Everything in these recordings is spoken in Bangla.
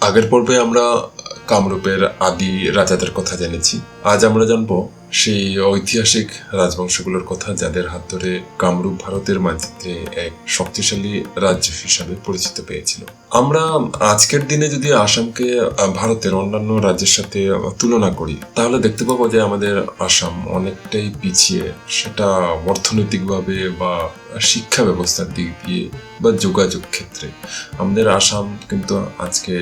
আগের পর্বে আমরা কামরূপের আদি রাজাদের কথা জেনেছি। আজ আমরা জানবো সেই ঐতিহাসিক রাজবংশগুলোর কথা যাদের হাত ধরে কামরূপ ভারতের মানচিত্রে এক শক্তিশালী রাজ্য হিসাবে পরিচিত পেয়েছিল। আমরা আজকের দিনে যদি আসামকে ভারতের অন্যান্য রাজ্যের সাথে তুলনা করি তাহলে দেখতে পাবো যে আমাদের আসাম অনেকটাই পিছিয়ে, সেটা অর্থনৈতিকভাবে বা শিক্ষা ব্যবস্থার দিক দিয়ে বা যোগাযোগ ক্ষেত্রে। আমাদের আসাম কিন্তু আজকে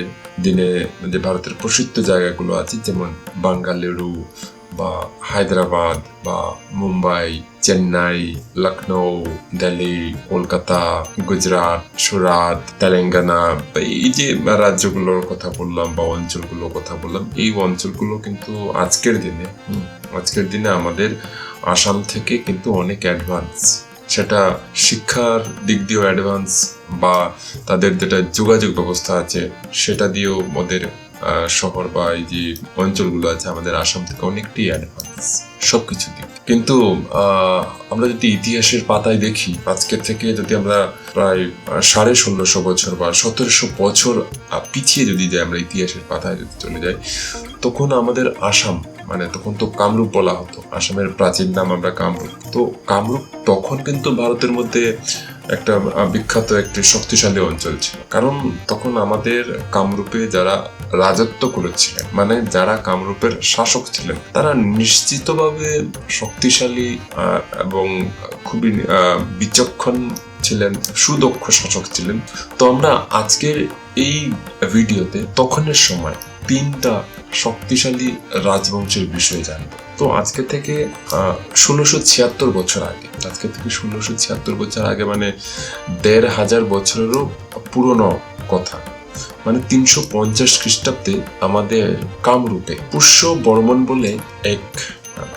দিনে যে ভারতের প্রসিদ্ধ জায়গাগুলো আছে যেমন বাঙ্গালুরু বা হায়দ্রাবাদ বা মুম্বাই, চেন্নাই, লখনৌ, দিল্লি, কলকাতা, গুজরাট, সুরাত, তেলেঙ্গানা, এই যে রাজ্যগুলোর কথা বললাম বা অঞ্চলগুলোর কথা বললাম, এই অঞ্চলগুলো কিন্তু আজকের দিনে আমাদের আসাম থেকে কিন্তু অনেক অ্যাডভান্স। সেটা শিক্ষার দিক দিয়েও অ্যাডভান্স বা তাদের যেটা যোগাযোগ ব্যবস্থা আছে সেটা দিয়েও ওদের শহর বা এই যে অঞ্চলগুলো আছে আমাদের আসাম থেকে অনেকটাই অ্যাডভান্স সবকিছু দিক। কিন্তু আমরা যদি ইতিহাসের পাতায় দেখি, আজকের থেকে যদি আমরা প্রায় 1650 বছর বা 1700 বছর পিছিয়ে যদি যাই, আমরা ইতিহাসের পাতায় যদি চলে যাই, তখন আমাদের আসাম তখন তো কামরূপ বলা হতো, আসামের প্রাচীন নাম আমরা কামরূপ। তো কামরূপ তখন কিন্তু ভারতের মধ্যে একটা বিখ্যাত একটি শক্তিশালী অঞ্চল ছিল, কারণ তখন আমাদের কামরূপে যারা রাজত্ব করেছিলেন, যারা কামরূপের শাসক ছিলেন, তারা নিশ্চিতভাবে শক্তিশালী এবং খুবই বিচক্ষণ ছিলেন, সুদক্ষ শাসক ছিলেন। তো আমরা আজকের এই ভিডিওতে তখনের সময় 3টা শক্তিশালী রাজবংশের বিষয়ে জানব। তো আজকে থেকে 1676 বছর আগে, মানে 1500 বছরেরও পুরনো কথা, 350 খ্রিস্টাব্দে আমাদের কামরূপে পুষ্য বর্মন বলে এক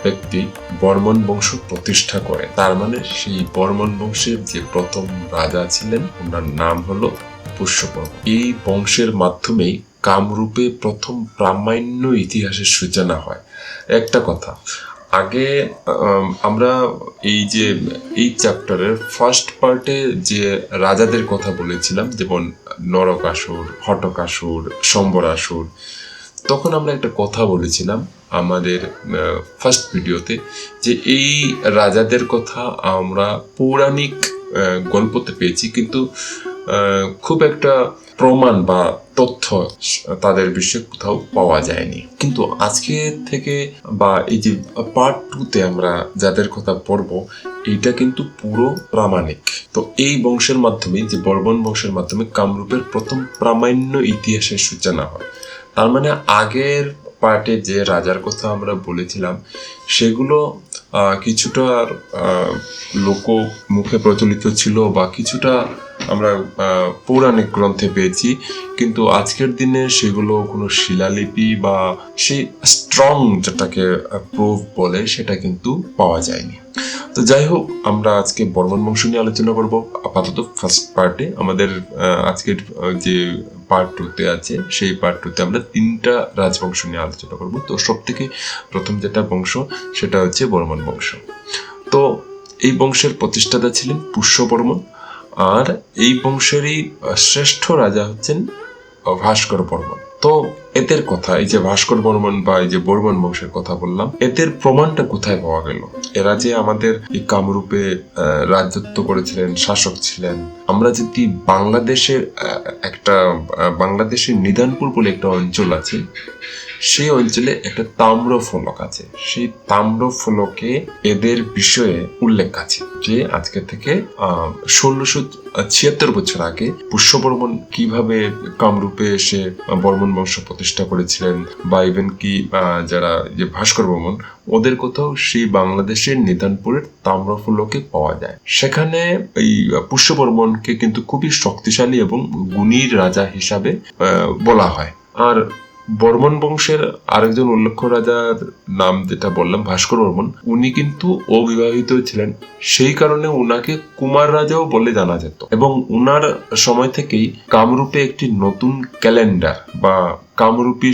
ব্যক্তি বর্মন বংশ প্রতিষ্ঠা করে। তার সেই বর্মন বংশের যে প্রথম রাজা ছিলেন, ওনার নাম হলো পুষ্য বর্মন। এই বংশের মাধ্যমেই কামরূপে প্রথম প্রামাণ্য ইতিহাসের সূচনা হয়। একটা কথা, আগে আমরা এই চ্যাপ্টারের ফার্স্ট পার্টে যে রাজাদের কথা বলেছিলাম, যেমন নরকাসুর, হটকাসুর, সম্বরাসুর, তখন আমরা একটা কথা বলেছিলাম আমাদের ফার্স্ট ভিডিওতে যে এই রাজাদের কথা আমরা পৌরাণিক গল্পতে পেয়েছি, কিন্তু খুব একটা প্রমাণ বা তথ্য তাদের বিষয়ে কোথাও পাওয়া যায়নি। কিন্তু আজকে থেকে বা এই যে পার্ট 2তে আমরা যাদের কথা পড়বো, এইটা কিন্তু পুরো প্রামাণিক। তো এই বংশের মাধ্যমে, যে বর্মন বংশের মাধ্যমে কামরূপের প্রথম প্রামাণ্য ইতিহাসের সূচনা হয়। তার আগের পার্টে যে রাজার কথা আমরা বলেছিলাম সেগুলো কিছুটা লোক মুখে প্রচলিত ছিল বা কিছুটা আমরা পৌরাণিক গ্রন্থে পেয়েছি, কিন্তু আজকের দিনে সেগুলো কোনো শিলালিপি বা সেই স্ট্রং যেটাকে প্রুফ বলে সেটা কিন্তু পাওয়া যায়নি। তো যাই হোক, আমরা আজকে বর্মন বংশ নিয়ে আলোচনা করব আপাতত ফার্স্ট পার্টে। আমাদের আজকের যে পার্ট 2তে আছে, সেই পার্ট 2তে আমরা 3টা রাজবংশ নিয়ে আলোচনা করব। তো সব থেকে প্রথম যেটা বংশ সেটা হচ্ছে বর্মন বংশ। তো এই বংশের প্রতিষ্ঠাতা ছিলেন পুষ্য বর্মন, আর এই বংশেরই শ্রেষ্ঠ রাজা হচ্ছেন ভাস্কর বর্মন। তো এদের কথা, এই যে ভাস্কর বর্মন বা এই যে বর্মন বংশের কথা বললাম, এদের প্রমাণটা কোথায় পাওয়া গেল? এরা যে আমাদের এই কামরূপে রাজত্ব করেছিলেন, শাসক ছিলেন। আমরা যদি বাংলাদেশের নিদানপুর বলে একটা অঞ্চল আছে, সেই অঞ্চলে একটা তাম্র ফলক আছে। সেই তাম্র ফলকে এদের বিষয়ে উল্লেখ আছে যে আজকে থেকে 1676 বছর আগে পুষ্য বর্মন কিভাবে কামরূপে এসে বর্মন বংশ প্রতিষ্ঠা করেছিলেন, বা ইভেন কি যারা যে ভাস্কর বর্মন, ওদের কোথাও সেই বাংলাদেশের নিদানপুরের তাম্র ফলকে পাওয়া যায়। সেখানে এই পুষ্য বর্মনকে কিন্তু খুবই শক্তিশালী এবং গুণী রাজা হিসাবে বলা হয়। আর বর্মন বংশের আরেকজন উল্লেখ্য রাজার নাম যেটা বললাম, ভাস্কর বর্মন, উনি কিন্তু অবিবাহিত ছিলেন, সেই কারণে উনাকে কুমার রাজাও বলে জানা যেত। এবং উনার সময় থেকেই কামরূপে একটি নতুন ক্যালেন্ডার বা কামরূপী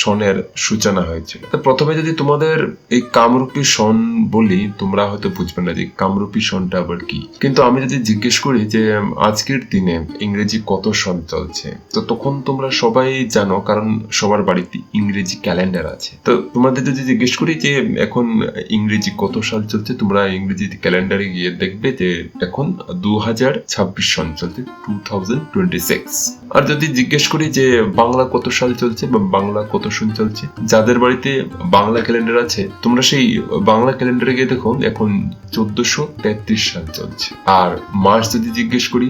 সনের সূচনা হয়েছিল। তো প্রথমে যদি তোমাদের এই কামরূপী সন বলি, তোমরা হয়তো বুঝবে না যে কামরূপী সনটা আবার কি। কিন্তু আমি যদি জিজ্ঞেস করি যে আজকের দিনে ইংরেজি কত সন চলছে, তো তখন তোমরা সবাই জানো, কারণ সবার বাড়িতে ইংরেজি ক্যালেন্ডার আছে। তো তোমাদের যদি জিজ্ঞেস করি যে এখন ইংরেজি কত সাল চলছে, তোমরা ইংরেজি ক্যালেন্ডারে গিয়ে দেখবে যে এখন 2026 সন চলছে, 2026। আর যদি জিজ্ঞেস করি যে বাংলা কত সাল চলছে বা বাংলা কত সন চলছে, যাদের বাড়িতে বাংলা ক্যালেন্ডার আছে তোমরা সেই বাংলা ক্যালেন্ডারে গিয়ে দেখো এখন 1433 সাল চলছে। আর মাস যদি জিজ্ঞেস করি,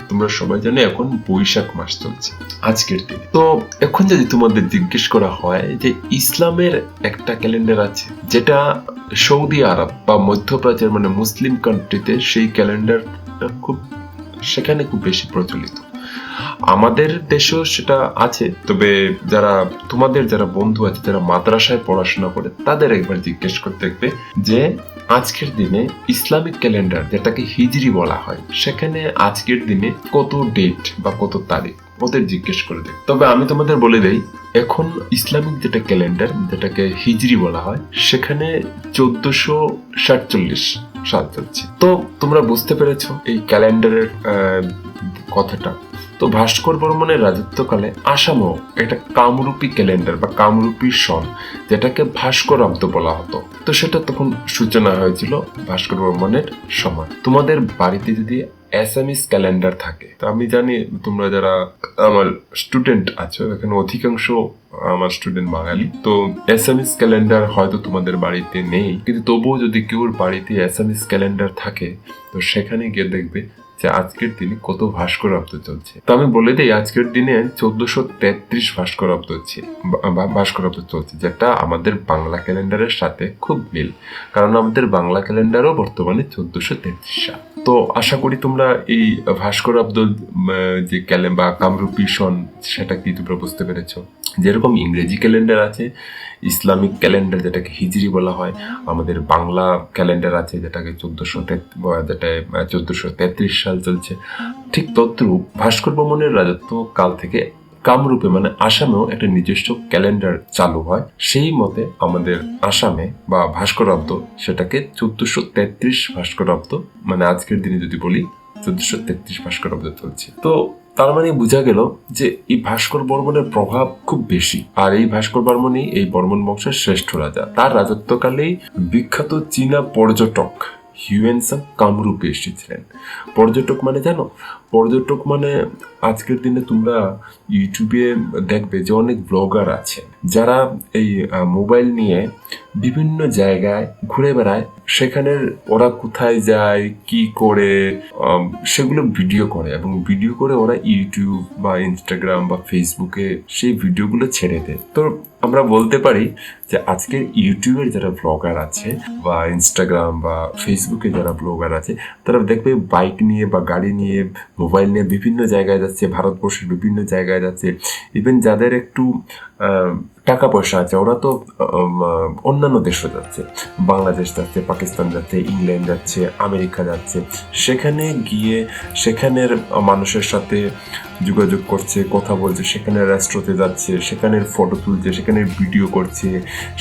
তোমরা সবাই জানো এখন বৈশাখ মাস চলছে আজকের দিন। তো এখন যদি তোমাদের জিজ্ঞেস করা হয় যে ইসলামের একটা ক্যালেন্ডার আছে যেটা সৌদি আরব বা মধ্যপ্রাচ্যের মানে মুসলিম কান্ট্রিতে সেই ক্যালেন্ডারটা সেখানে খুব বেশি প্রচলিত। আমাদের দেশেও সেটা আছে, তবে তোমাদের যারা বন্ধু আছে যারা মাদ্রাসায় পড়াশোনা করে তাদের একবার জিজ্ঞেস করতে দেখবে যে আজকের দিনে ইসলামিক ক্যালেন্ডার যেটাকে হিজরি বলা হয়, সেখানে আজকের দিনে কত ডেট বা কত তারিখ ওদের জিজ্ঞেস করে দেয়। তবে আমি তোমাদের বলে দেই, এখন ইসলামিক যেটা ক্যালেন্ডার যেটাকে হিজরি বলা হয়, সেখানে 1447 সাল চলছে। তো তোমরা বুঝতে পেরেছো এই ক্যালেন্ডারের কথাটা। তো ভাস্কর বর্মনের রাজত্বকালে আসামও একটা কামরূপী ক্যালেন্ডার বা কামরূপী সন যেটাকে ভাস্করাব্দ বলা হতো। তো সেটা তখন সূচনা হয়েছিল ভাস্কর বর্মনের সময়। তোমাদের বাড়িতে যদি অ্যাসামিস ক্যালেন্ডার থাকে, তো আমি জানি তোমরা যারা আমার স্টুডেন্ট আছো এখানে অধিকাংশ আমার স্টুডেন্ট বাঙালি, তো অ্যাসামিস ক্যালেন্ডার হয়তো তোমাদের বাড়িতে নেই, কিন্তু তবুও যদি কেউর বাড়িতে অ্যাসামিস ক্যালেন্ডার থাকে তো সেখানে গিয়ে দেখবে যে আজকের দিনে কত ভাস্করাব্দ চলছে। তো আমি বলে দিই, আজকের দিনে 1433 ভাস্করাব্দ চলছে, যেটা আমাদের বাংলা ক্যালেন্ডারের সাথে খুব মিল, কারণ আমাদের বাংলা ক্যালেন্ডারও বর্তমানে 1433 সাল। তো আশা করি তোমরা এই ভাস্করাব্দ যে বা কামরূপী সন সেটা কি তোমরা বুঝতে পেরেছো। যেরকম ইংরেজি ক্যালেন্ডার আছে, ইসলামিক ক্যালেন্ডার যেটাকে হিজরি বলা হয়, আমাদের বাংলা ক্যালেন্ডার আছে যেটাকে 1433 সাল চলছে, ঠিক তদ্রূপ ভাস্কর বর্মনের রাজত্ব কাল থেকে কামরূপে মানে আসামেও একটা নিজস্ব ক্যালেন্ডার চালু হয়। সেই মতে আমাদের আসামে বা ভাস্করাব্দ সেটাকে 1433 ভাস্করাব্দ মানে আজকের দিনে যদি বলি 1433 ভাস্করাব্দ চলছে। তো তার মানে বোঝা গেল যে এই ভাস্কর বর্মনের প্রভাব খুব বেশি, আর এই ভাস্কর বর্মনই এই বর্মন বংশের শ্রেষ্ঠ রাজা। তার রাজত্বকালেই বিখ্যাত চীনা পর্যটক হিউয়েনসাং কামরূপে এসেছিলেন। পর্যটক মানে জানো, পর্যটক মানে আজকের দিনে তোমরা ইউটিউবে দেখবে যে অনেক ব্লগার আছে যারা এই মোবাইল নিয়ে বিভিন্ন জায়গায় ঘুরে বেড়ায়, সেখানের ওরা কোথায় যায় কি করে সেগুলো ভিডিও করে, এবং ভিডিও করে ওরা ইউটিউব বা ইনস্টাগ্রাম বা ফেসবুকে সেই ভিডিওগুলো ছেড়ে দেয়। তো আমরা বলতে পারি যে আজকের ইউটিউবের যারা ব্লগার আছে বা ইনস্টাগ্রাম বা ফেসবুকে যারা ব্লগার আছে, তারা দেখবে বাইক নিয়ে বা গাড়ি নিয়ে মোবাইল নিয়ে বিভিন্ন জায়গায় যাচ্ছে, ভারতবর্ষের বিভিন্ন জায়গায় যাচ্ছে। ইভেন যাদের একটু টাকা পয়সা আছে ওরা তো অন্যান্য দেশও যাচ্ছে, বাংলাদেশ যাচ্ছে, পাকিস্তান যাচ্ছে, ইংল্যান্ড যাচ্ছে, আমেরিকা যাচ্ছে। সেখানে গিয়ে সেখানের মানুষের সাথে যোগাযোগ করছে, কথা বলছে, সেখানের রেস্টুরেন্টে যাচ্ছে, সেখানের ফটো তুলছে, সেখানের ভিডিও করছে,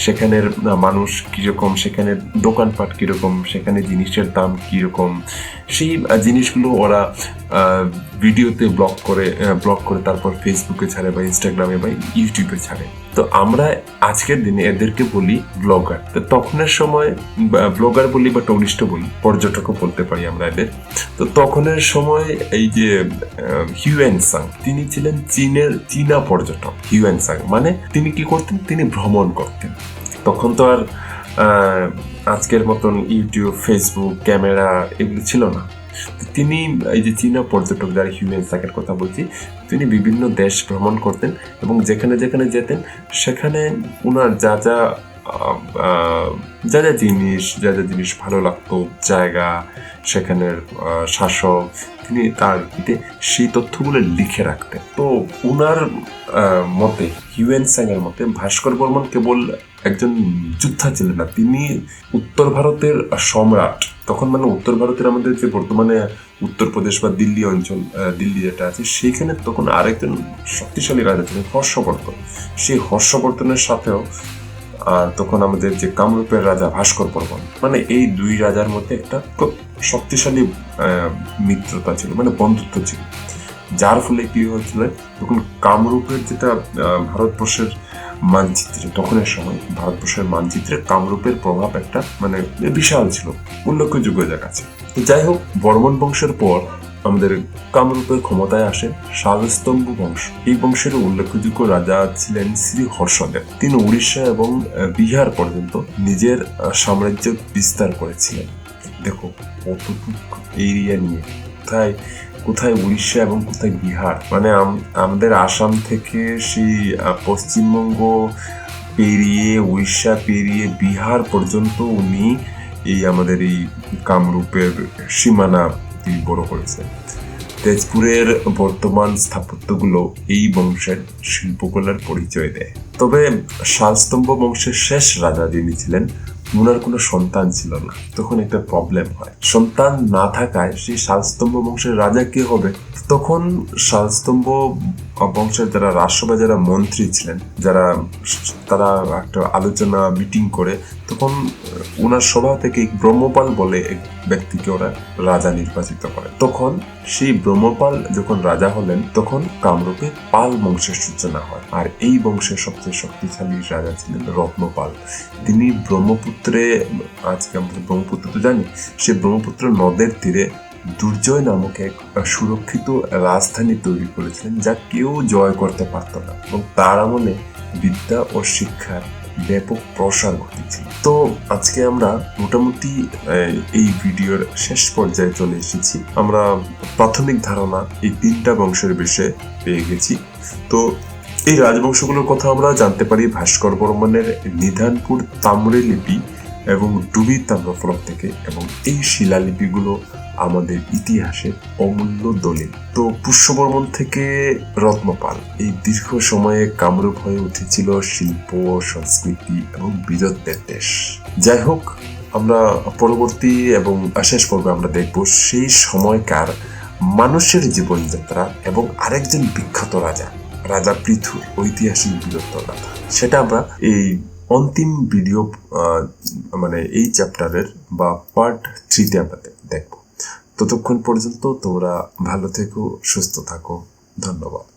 সেখানের মানুষ কীরকম, সেখানের দোকানপাট কীরকম, সেখানে জিনিসের দাম কীরকম, সেই জিনিসগুলো ওরা ভিডিওতে ব্লগ করে তারপর ফেসবুকে ছাড়ে বা ইনস্টাগ্রামে বা ইউটিউবে ছাড়ে। তো আমরা আজকের দিনে এদেরকে বলি ব্লগার। তো তখনের সময় ব্লগার বলি বা টুরিস্টও বলি, পর্যটকও বলতে পারি আমরা এদের। তো তখনের সময় এই যে হিউয়েনসাং তিনি ছিলেন চীনা পর্যটক। হিউয়েনসাং মানে তিনি কি করতেন, তিনি ভ্রমণ করতেন। তখন তো আর আজকের মতন ইউটিউব, ফেসবুক, ক্যামেরা এগুলো ছিল না। তিনি এই যে চীনা পর্যটক যারা হিউয়েনসাংয়ের কথা বলছি, তিনি বিভিন্ন দেশ ভ্রমণ করতেন এবং যেখানে যেখানে যেতেন সেখানে ওনার যা যা জিনিস ভালো লাগতো, জায়গা, সেখানের শাসক, তিনি তার সেই তথ্যগুলো লিখে রাখতেন। তো ওনার মতে, হিউয়েনসাং এর মতে, ভাস্কর বর্মন কেবল একজন যোদ্ধা ছিলেন না, তিনি উত্তর ভারতের সম্রাট। তখন মানে উত্তর ভারতের আমাদের যে বর্তমানে উত্তরপ্রদেশ বা দিল্লি অঞ্চল, দিল্লি যেটা আছে, সেইখানে তখন আরেকজন শক্তিশালী রাজা ছিলেন হর্ষবর্ধন। সেই হর্ষবর্ধনের সাথেও তখন আমাদের যে কামরূপের রাজা ভাস্কর বর্মন, মানে এই দুই রাজার মধ্যে একটা খুব শক্তিশালী মিত্রতা ছিল, মানে বন্ধুত্ব ছিল। যার ফলে কি হয়েছিল, তখন কামরূপের যেটা ভারতবর্ষের মানচিত্রে, তখনের সময় ভারতবর্ষের মানচিত্রে কামরূপের প্রভাব একটা মানে বিশাল ছিল, উল্লেখযোগ্য জায়গা আছে। তো যাই হোক, বর্মন বংশের পর আমাদের কামরূপের ক্ষমতায় আসে শালস্তম্ভ বংশ। এই বংশের উল্লেখযোগ্য রাজা ছিলেন শ্রী হর্ষদেব। তিনি উড়িষ্যা এবং বিহার পর্যন্ত নিজের সাম্রাজ্য বিস্তার করেছিলেন। দেখো কতটুকু এরিয়া নিয়ে, কোথায় কোথায় উড়িষ্যা এবং কোথায় বিহার, মানে আমাদের আসাম থেকে সেই পশ্চিমবঙ্গ পেরিয়ে, উড়িষ্যা পেরিয়ে বিহার পর্যন্ত উনি এই আমাদের এই কামরূপের সীমানা তিনি বড় করেছেন। তেজপুরের বর্তমান স্থাপত্যগুলো এই বংশের শিল্পকলার পরিচয় দেয়। তবে শালস্তম্ভ বংশের শেষ রাজা যিনি ছিলেন, ওনার কোনো সন্তান ছিল না। তখন একটা প্রবলেম হয়, সন্তান না থাকায় সেই শালস্তম্ভ বংশের রাজা কে হবে? তখন শালস্তম্ভ বংশের যারা রাষ্ট্র বা যারা মন্ত্রী ছিলেন, তারা একটা আলোচনা মিটিং করে তখন ওনার সভা থেকে ব্রহ্মপাল বলে এক ব্যক্তিকে ওরা রাজা নির্বাচিত করে। তখন সেই ব্রহ্মপাল যখন রাজা হলেন, তখন কামরূপে পাল বংশের সূচনা হয়। আর এই বংশের সবচেয়ে শক্তিশালী রাজা ছিলেন রত্নপাল। তিনি ব্রহ্মপুত্রে, আজকে আমরা ব্রহ্মপুত্র তো জানি, সে ব্রহ্মপুত্র নদের তীরে দুর্জয় নামক এক সুরক্ষিত রাজধানী তৈরি করেছিলেন, যা কেউ জয় করতে পারত না, এবং তার আমলে বিদ্যা ও শিক্ষার ব্যাপক প্রসার ঘটেছিল। তো আজকে আমরা মোটামুটি এই ভিডিওর শেষ পর্যায়ে চলে এসেছি। আমরা প্রাথমিক ধারণা এই তিনটা বংশের বিষয়ে পেয়ে গেছি। তো এই রাজবংশগুলোর কথা আমরা জানতে পারি ভাস্কর বর্মনের নিধানপুর তাম্রলিপি এবং ডুবি তাম্রফলক থেকে, এবং এই শিলালিপিগুলো আমাদের ইতিহাসের অমূল্য দলিল। তো পুষ্যবর্মন থেকে রত্নপাল, এই দীর্ঘ সময়ে কামরূপ হয়ে উঠেছিল শিল্প, সংস্কৃতি এবং বীরত্বের দেশ। যাই হোক, আমরা পরবর্তী এবং শেষ পর্বে আমরা দেখব সেই সময়কার মানুষের জীবনযাত্রা এবং আরেকজন বিখ্যাত রাজা পৃথুর ঐতিহাসিক বীরত্বের কথা। সেটা আমরা এই অন্তিম ভিডিও, মানে এই চ্যাপ্টারের বা পার্ট 3-তে আমরা দেখব। ততক্ষণ পর্যন্ত তোমরা ভালো থেকো, সুস্থ থাকো। ধন্যবাদ।